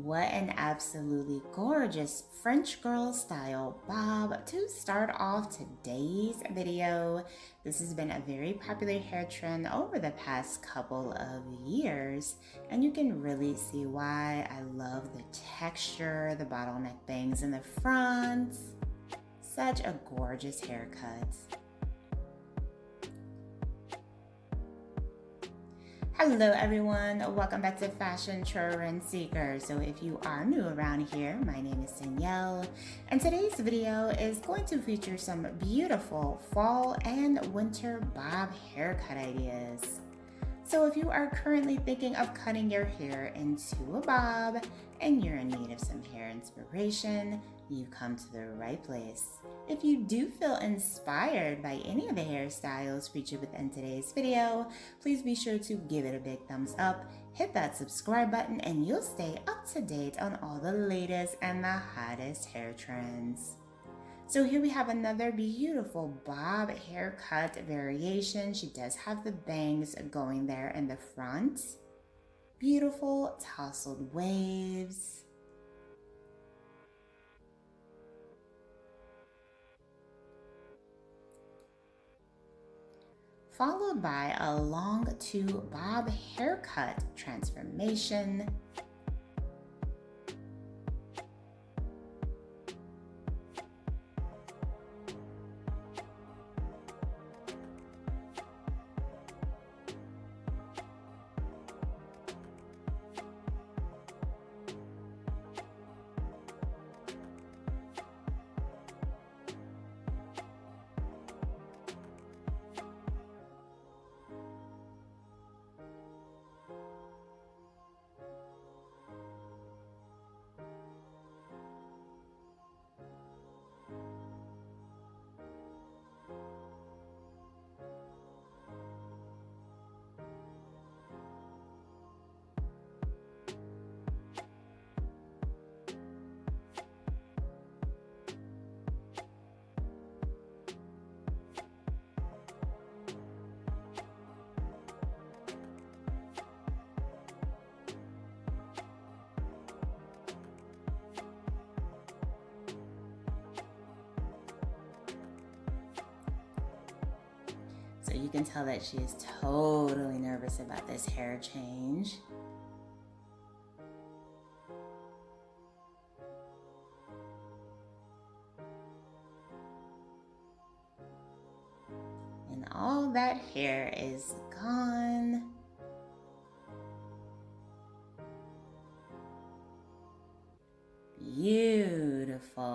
What an absolutely gorgeous French girl style bob to start off today's video. This has been a very popular hair trend over the past couple of years, and you can really see why. I love the texture, the bottleneck bangs in the front. Such a gorgeous haircut. Hello everyone, welcome back to Fashion Trend Seeker. So if you are new around here, my name is Danielle, and today's video is going to feature some beautiful fall and winter bob haircut ideas. So if you are currently thinking of cutting your hair into a bob and you're in need of some hair inspiration, you've come to the right place. If you do feel inspired by any of the hairstyles featured within today's video, please be sure to give it a big thumbs up, hit that subscribe button, and you'll stay up to date on all the latest and the hottest hair trends. So here we have another beautiful bob haircut variation. She does have the bangs going there in the front. Beautiful tousled waves. Followed by a long to bob haircut transformation. So you can tell that she is totally nervous about this hair change. And all that hair is gone. Beautiful.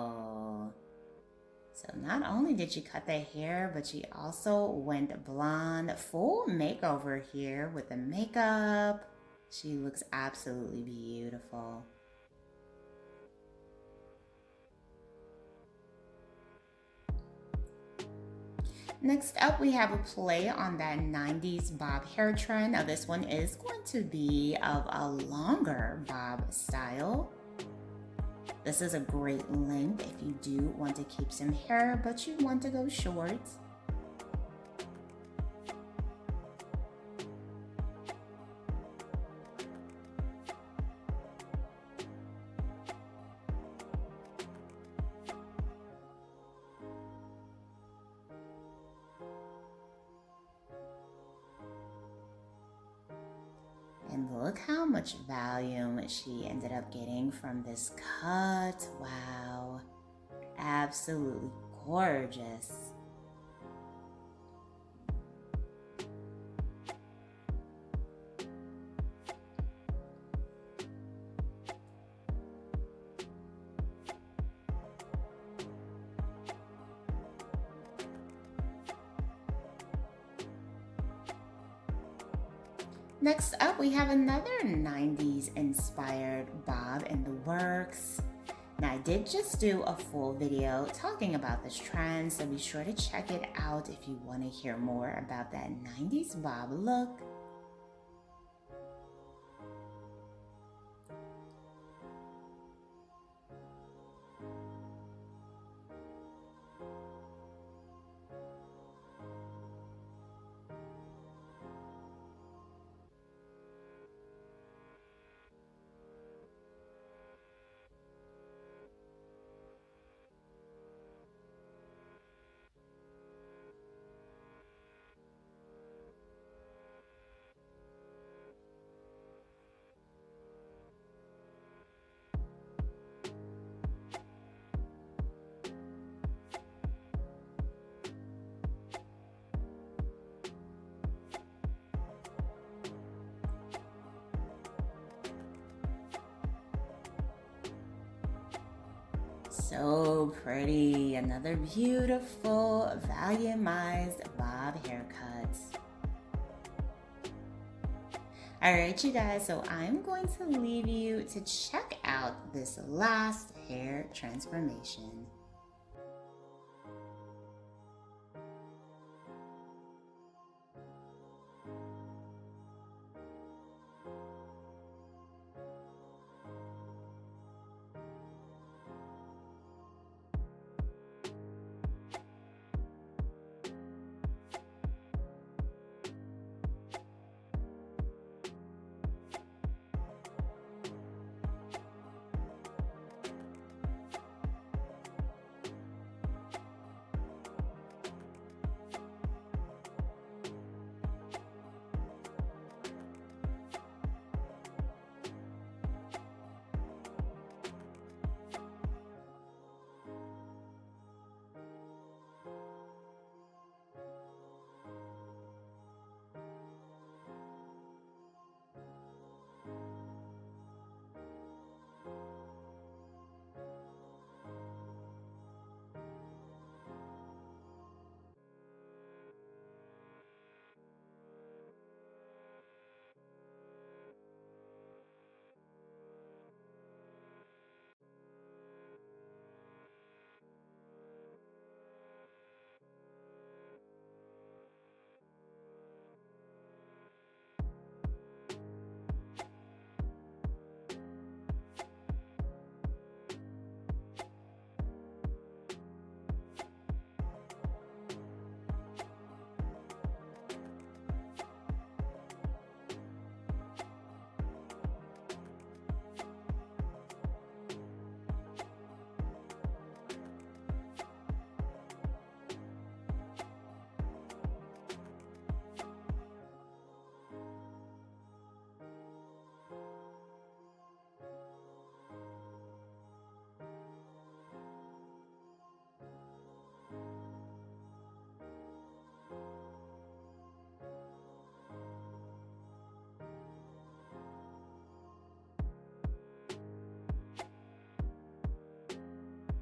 So not only did she cut the hair, but she also went blonde, full makeover here with the makeup. She looks absolutely beautiful. Next up, we have a play on that 90s bob hair trend. Now this one is going to be of a longer bob style. This is a great length if you do want to keep some hair, but you want to go short. And look how much volume she ended up getting from this cut. Wow, absolutely gorgeous. Next up, we have another 90s inspired bob in the works. Now, I did just do a full video talking about this trend, so be sure to check it out if you want to hear more about that 90s bob look. So pretty. Another beautiful volumized bob haircut. Alright you guys, so I'm going to leave you to check out this last hair transformation.